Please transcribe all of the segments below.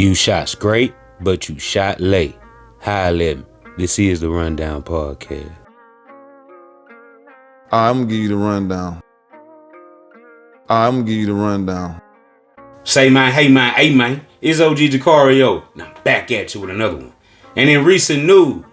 You shot straight, but you shot late. Hi, Lim. This is the Rundown Podcast. I'm gonna give you the rundown. Say man, hey man, hey man. It's OG Jucario. Now I'm back at you with another one. And in recent news,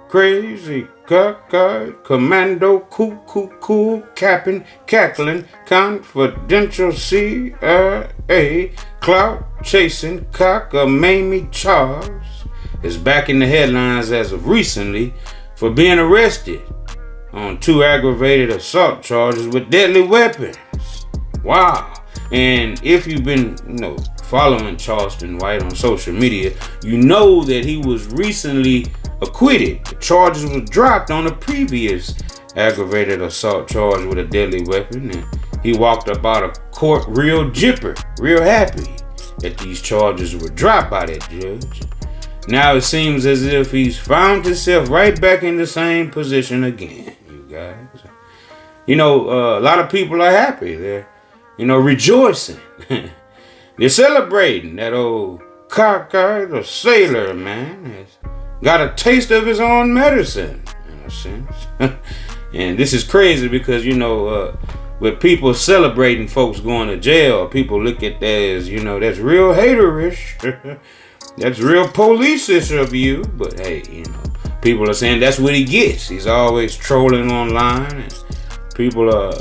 crazy cockeyed commando, cool, capping, cackling, confidential CIA, clout chasing, cockamamie Charles is back in the headlines as of recently for being arrested on 2 aggravated assault charges with deadly weapons. Wow. And if you've been, following Charleston White on social media, you know that he was recently acquitted. The charges were dropped on a previous aggravated assault charge with a deadly weapon, and he walked up out of court real jipper, real happy that these charges were dropped by that judge. Now it seems as if he's found himself right back in the same position again, you guys. A lot of people are happy. They're, rejoicing. They're celebrating that old cockeyed the sailor, man, has got a taste of his own medicine, in a sense. And this is crazy because, with people celebrating folks going to jail, people look at that as, that's real haterish. That's real police-ish of you. But hey, people are saying that's what he gets. He's always trolling online. And people are,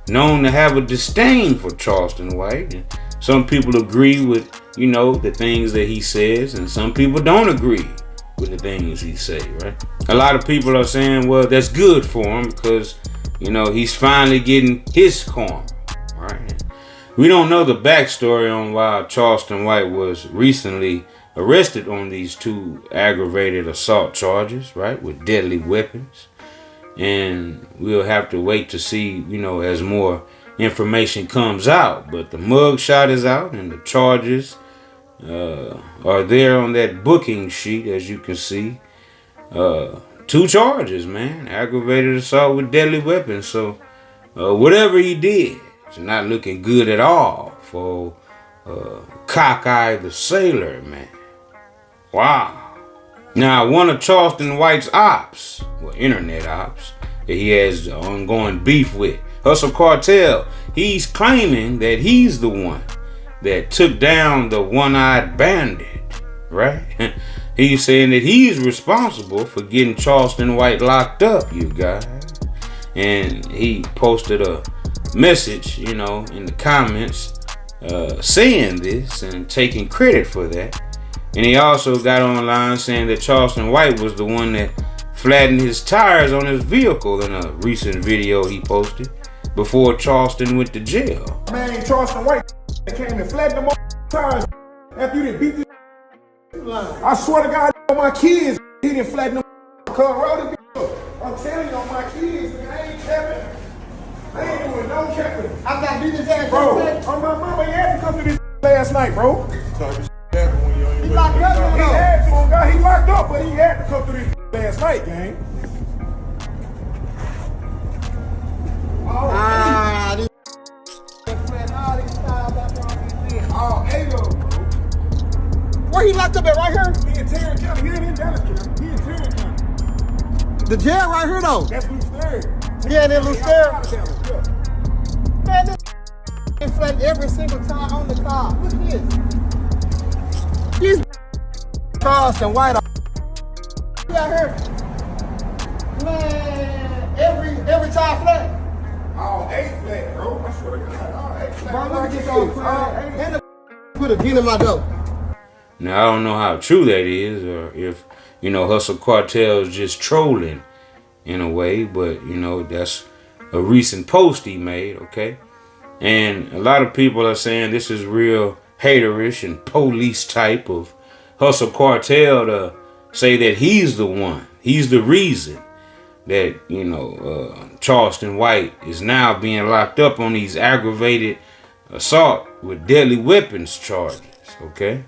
known to have a disdain for Charleston White. And some people agree with, the things that he says, and some people don't agree with the things he say, right? A lot of people are saying, well, that's good for him because, he's finally getting his karma, right? We don't know the backstory on why Charleston White was recently arrested on these 2 aggravated assault charges, right, with deadly weapons. And we'll have to wait to see, as more information comes out. But the mugshot is out and the charges are there on that booking sheet, as you can see. 2 charges, man. Aggravated assault with deadly weapons. So whatever he did, it's not looking good at all for Cockeye the Sailor, man. Wow. Now, one of Charleston White's ops, internet ops, that he has ongoing beef with, Hussle Cartel, he's claiming that he's the one that took down the one-eyed bandit, right? He's saying that he's responsible for getting Charleston White locked up, you guys. And he posted a message, in the comments, saying this and taking credit for that. And he also got online saying that Charleston White was the one that flattened his tires on his vehicle in a recent video he posted before Charleston went to jail. Man, Charleston White came and flattened them tires after you didn't beat this. I swear to God, on my kids, he didn't flatten them car. I'm telling you, on my kids, I ain't capping. I ain't doing no capping. I got beat his ass, bro. On my mama, he had to come to this last night, bro. He locked up, he locked up, but he had to come through this last night, gang. Where he locked up at, right here? He in Tarrant County. He ain't in Dallas County. He in Tarrant County. The jail right here, though. That's Lucerne. Yeah, that Lucerne. Man, this flattened every single time on the car. Look at this. These Charleston White out here. Man, every time flat. All 8 flat, bro. I swear to God. All 8 flat. Bro, look at this old crap. And the put a gun in my door. Now, I don't know how true that is, or if, Hussle Cartel is just trolling in a way, but, that's a recent post he made, okay? And a lot of people are saying this is real haterish and police type of Hussle Cartel to say that he's the one, he's the reason that, Charleston White is now being locked up on these aggravated assault with deadly weapons charges, okay?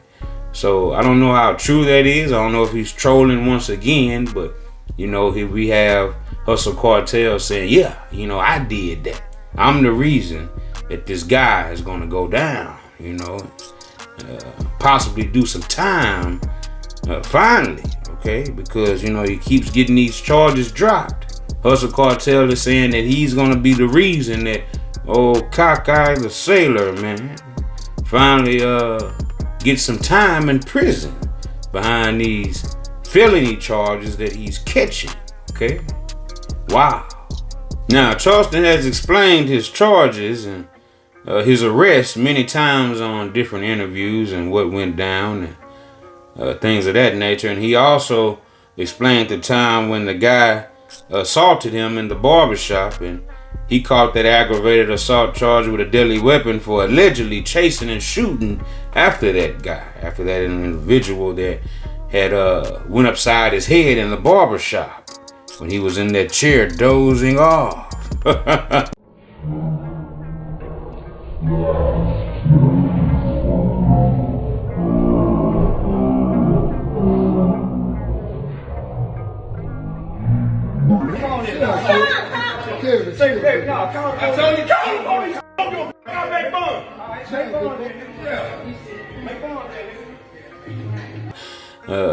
So I don't know how true that is. I don't know if he's trolling once again, but here we have Hussle Cartel saying, yeah, I did that. I'm the reason that this guy is gonna go down, possibly do some time finally, okay? Because, you know, he keeps getting these charges dropped. Hussle Cartel is saying that he's going to be the reason that old Cockeye the Sailor, man, finally get some time in prison behind these felony charges that he's catching, okay? Wow. Now, Charleston has explained his charges and his arrest many times on different interviews and what went down and things of that nature. And he also explained the time when the guy assaulted him in the barbershop, and he caught that aggravated assault charge with a deadly weapon for allegedly chasing and shooting after that guy, after that individual that had went upside his head in the barbershop when he was in that chair dozing off.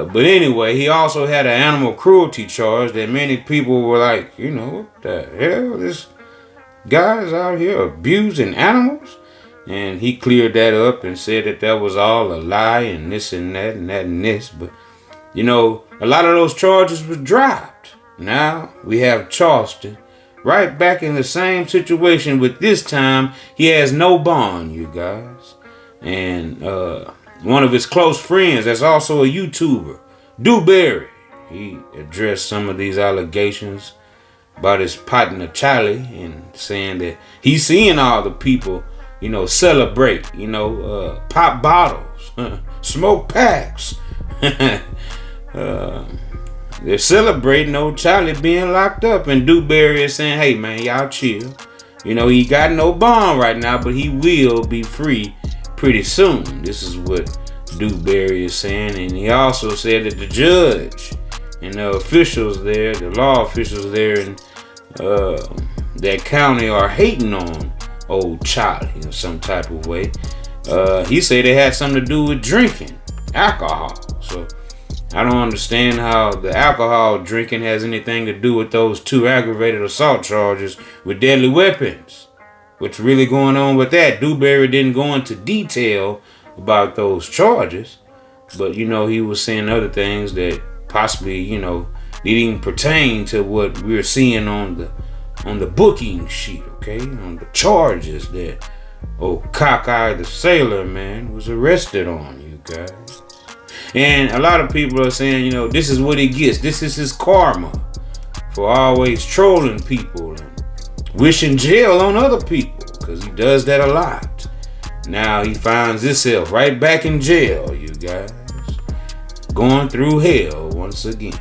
But anyway, he also had an animal cruelty charge that many people were like, you know, what the hell? This guy's out here abusing animals? And he cleared that up and said that that was all a lie and this and that and that and this. But, you know, a lot of those charges were dropped. Now we have Charleston right back in the same situation, but this time he has no bond, you guys. And one of his close friends that's also a YouTuber, Dewberry, he addressed some of these allegations about his partner Charlie and saying that he's seeing all the people, you know, celebrate, you know, pop bottles, smoke packs. They're celebrating old Charlie being locked up, and Dewberry is saying, hey man, y'all chill. You know, he got no bond right now, but he will be free pretty soon. This is what Dewberry is saying. And he also said that the judge and the officials there, the law officials there in that county are hating on old Charlie in some type of way. He said it had something to do with drinking alcohol. So I don't understand how the alcohol drinking has anything to do with those 2 aggravated assault charges with deadly weapons. What's really going on with that? Dewberry didn't go into detail about those charges, but you know, he was saying other things that possibly, you know, didn't even pertain to what we're seeing on the booking sheet, okay? On the charges that old Cockeye the Sailor, man, was arrested on, you guys. And a lot of people are saying, you know, this is what he gets. This is his karma for always trolling people and wishing jail on other people, because he does that a lot. Now he finds himself right back in jail, you guys. Going through hell once again.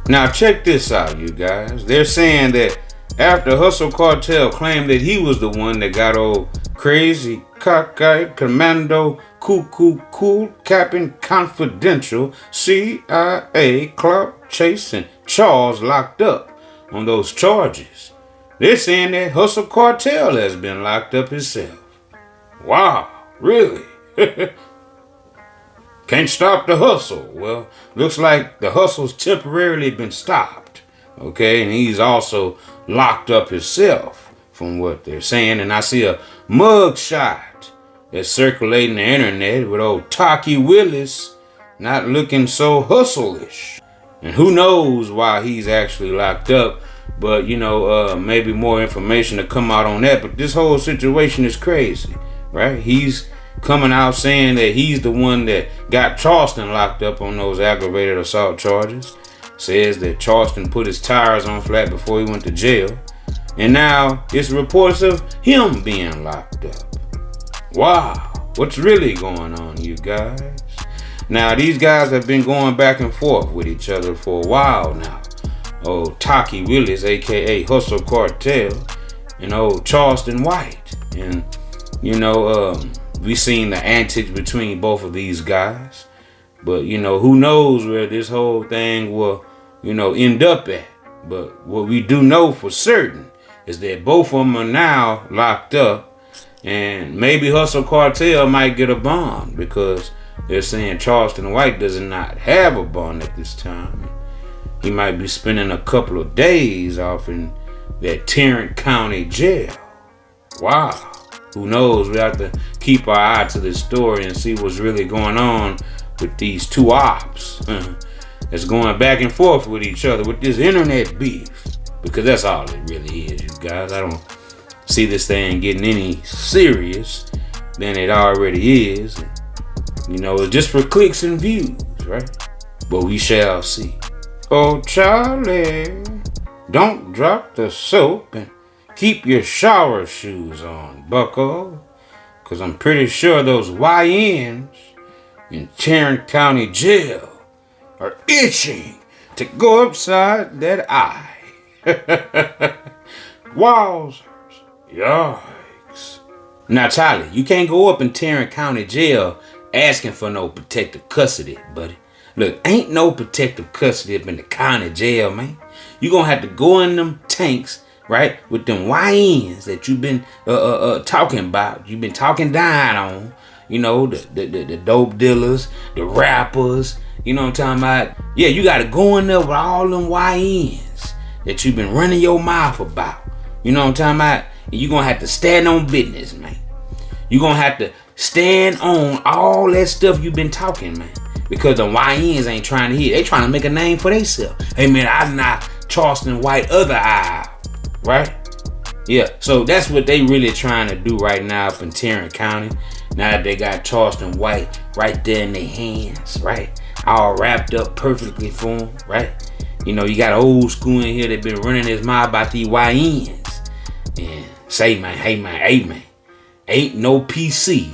Now check this out, you guys. They're saying that after Hussle Cartel claimed that he was the one that got old crazy, cockeyed, commando, cool, Captain Confidential, CIA, Clark, Chase, and Charles locked up on those charges. They're saying that Hussle Cartel has been locked up himself. Wow, really? Can't stop the hustle. Well, looks like the hustle's temporarily been stopped. Okay, and he's also locked up himself from what they're saying. And I see a mug shot that's circulating the internet with old Taki Willis not looking so hustle-ish. And who knows why he's actually locked up. But, you know, maybe more information to come out on that. But this whole situation is crazy, right? He's coming out saying that he's the one that got Charleston locked up on those aggravated assault charges. Says that Charleston put his tires on flat before he went to jail. And now it's reports of him being locked up. Wow, what's really going on, you guys? Now, these guys have been going back and forth with each other for a while now. Old Taki Willis, a.k.a. Hussle Cartel, and old Charleston White. And, you know, we seen the antics between both of these guys. But, you know, who knows where this whole thing will, you know, end up at. But what we do know for certain is that both of them are now locked up. And maybe Hussle Cartel might get a bond because they're saying Charleston White does not have a bond at this time. He might be spending a couple of days off in that Tarrant County jail. Wow. Who knows? We have to keep our eye to this story and see what's really going on with these two ops that's going back and forth with each other with this internet beef. Because that's all it really is, you guys. I don't see this thing getting any serious than it already is. You know, it's just for clicks and views, right? But we shall see. Oh, Charlie, don't drop the soap and keep your shower shoes on, bucko. Because I'm pretty sure those YNs in Tarrant County Jail are itching to go upside that eye. Wowzers. Yikes. Now, Charlie, you can't go up in Tarrant County Jail asking for no protective custody, buddy. Look, ain't no protective custody up in the county jail, man. You gonna have to go in them tanks, right, with them YNs that you've been talking about. You've been talking down on. You know, the dope dealers, the rappers. You know what I'm talking about? Yeah, you gotta go in there with all them YNs that you've been running your mouth about. You know what I'm talking about? And you're gonna have to stand on business, man. You're gonna have to stand on all that stuff you've been talking, man. Because the YNs ain't trying to hear. They trying to make a name for themselves. Hey, man, I knocked Charleston White other eye, right? Yeah, so that's what they really trying to do right now up in Tarrant County. Now that they got Charleston White right there in their hands, right? All wrapped up perfectly for them, right? You know, you got old school in here that been running his mouth about these YNs. And say, man, hey, man, ain't no PC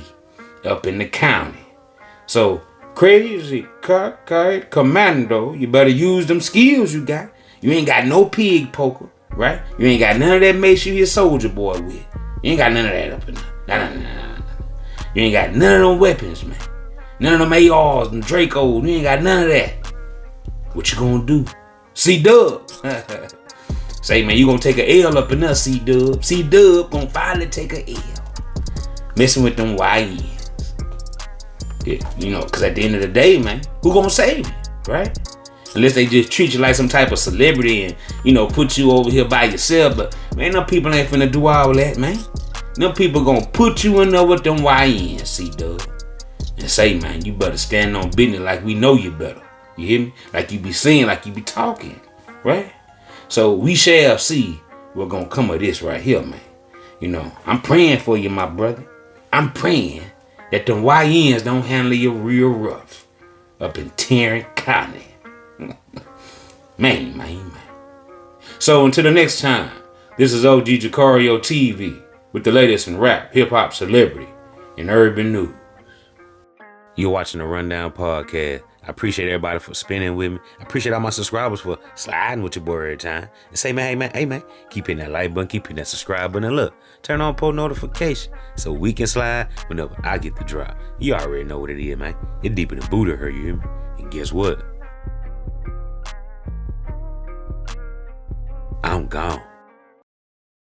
up in the county. So, crazy cockeyed commando, you better use them skills you got. You ain't got no pig poker, right? You ain't got none of that make sure you're a soldier boy with. You ain't got none of that up in there. Nah. You ain't got none of them weapons, man. None of them ARs and Dracos. You ain't got none of that. What you gonna do? C-Dub. Say, man, you gonna take a L up in there, C-Dub. C-Dub gonna finally take a L. Messing with them YNs. Yeah, you know, because at the end of the day, man, who gonna save you, right? Unless they just treat you like some type of celebrity and, you know, put you over here by yourself. But, man, them people ain't finna do all that, man. Them people gonna put you in there with them YNs, C-Dub. And say, man, you better stand on business like we know you better. You hear me? Like you be saying, like you be talking, right? So we shall see what's gonna come of this right here, man. You know, I'm praying for you, my brother. I'm praying that them YNs don't handle you real rough up in Tarrant County. Man. So until the next time, this is OG Jucario TV with the latest in rap, hip-hop, celebrity, and urban news. You're watching the Rundown Podcast. I appreciate everybody for spending with me. I appreciate all my subscribers for sliding with your boy every time. And say, man, hey, man, keep hitting that like button, keep hitting that subscribe button, and look, turn on post notification so we can slide whenever I get the drop. You already know what it is, man. It's deeper than Buddha, you hear me? And guess what? I'm gone.